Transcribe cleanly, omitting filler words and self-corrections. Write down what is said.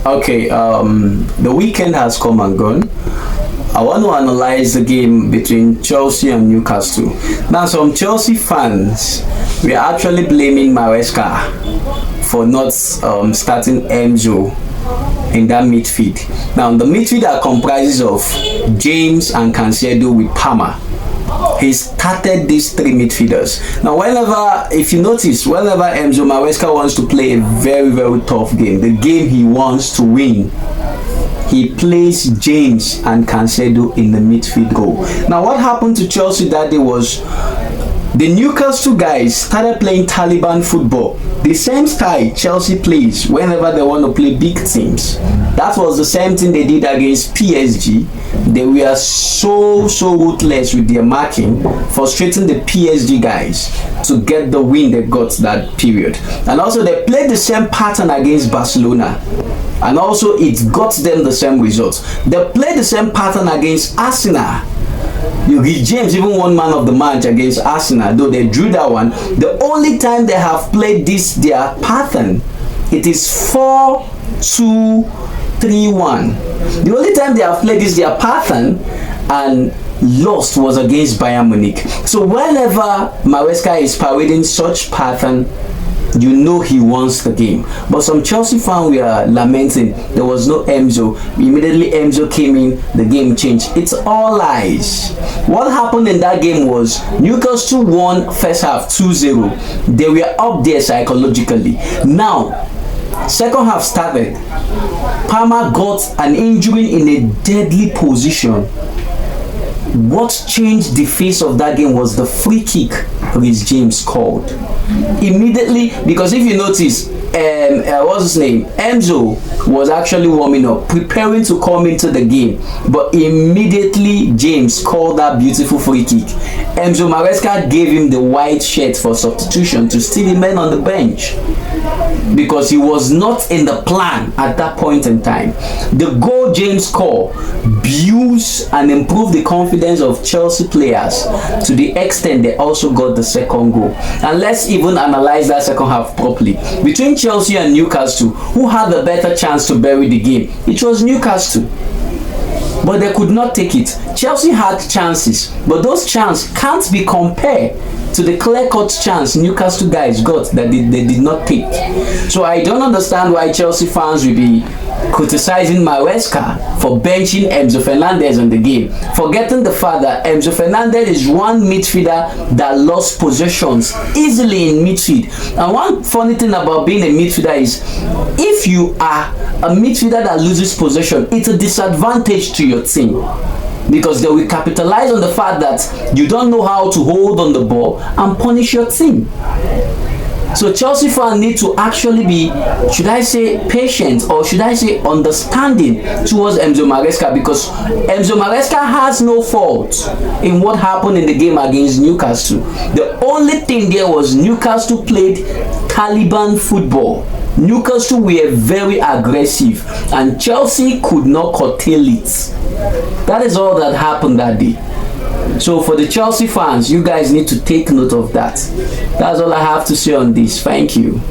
Okay, the weekend has come and gone. I want to analyze the game between Chelsea and Newcastle. Now, some Chelsea fans were actually blaming Maresca for not starting Enzo in that midfield. Now, the midfield that comprises of James and Cancelo with Palmer. He started these three midfielders. Now, if you notice, whenever Enzo Maresca wants to play a very, very tough game, the game he wants to win, he plays James and Cancelo in the midfield role. Now, what happened to Chelsea that day was the Newcastle guys started playing Taliban football. The same style Chelsea plays whenever they want to play big teams. That was the same thing they did against PSG. They were so ruthless with their marking, frustrating the PSG guys to get the win they got that period. And also they played the same pattern against Barcelona. And also it got them the same results. They played the same pattern against Arsenal. James even won man of the match against Arsenal, though they drew that one. The only time they have played their pattern, it is 4-2-3-1. The only time they have played their pattern and lost was against Bayern Munich. So whenever Maresca is parading such pattern, you know he wants the game. But some Chelsea fans were lamenting there was no Enzo. Immediately Enzo came in, the game changed. It's all lies. What happened in that game was Newcastle won first half 2-0. They were up there psychologically. Now, second half started. Palmer got an injury in a deadly position. What changed the face of that game was the free kick Rhys James scored immediately, because if you notice, what's his name, Enzo was actually warming up, preparing to come into the game, but immediately James scored that beautiful free kick. Enzo Maresca gave him the white shirt for substitution to steal the men on the bench, because he was not in the plan at that point in time. The goal James scored builds and improved the confidence of Chelsea players to the extent they also got the second goal. And let's even analyze that second half properly. Between Chelsea and Newcastle, who had the better chance to bury the game? It was Newcastle, but they could not take it. Chelsea had chances, but those chances can't be compared to the clear-cut chance Newcastle guys got that they did not take. So I don't understand why Chelsea fans will be criticizing Maresca for benching Enzo Fernandez in the game, forgetting the fact that Enzo Fernandez is one midfielder that lost possessions easily in midfield. And one funny thing about being a midfielder is, if you are a midfielder that loses possession, it's a disadvantage to your team, because they will capitalize on the fact that you don't know how to hold on the ball and punish your team. So Chelsea fans need to actually be, should I say, patient, or should I say understanding towards Enzo Maresca, because Enzo Maresca has no fault in what happened in the game against Newcastle. The only thing there was Newcastle played Taliban football. Newcastle were very aggressive and Chelsea could not curtail it. That is all that happened that day. So for the Chelsea fans, you guys need to take note of that. That's all I have to say on this. Thank you.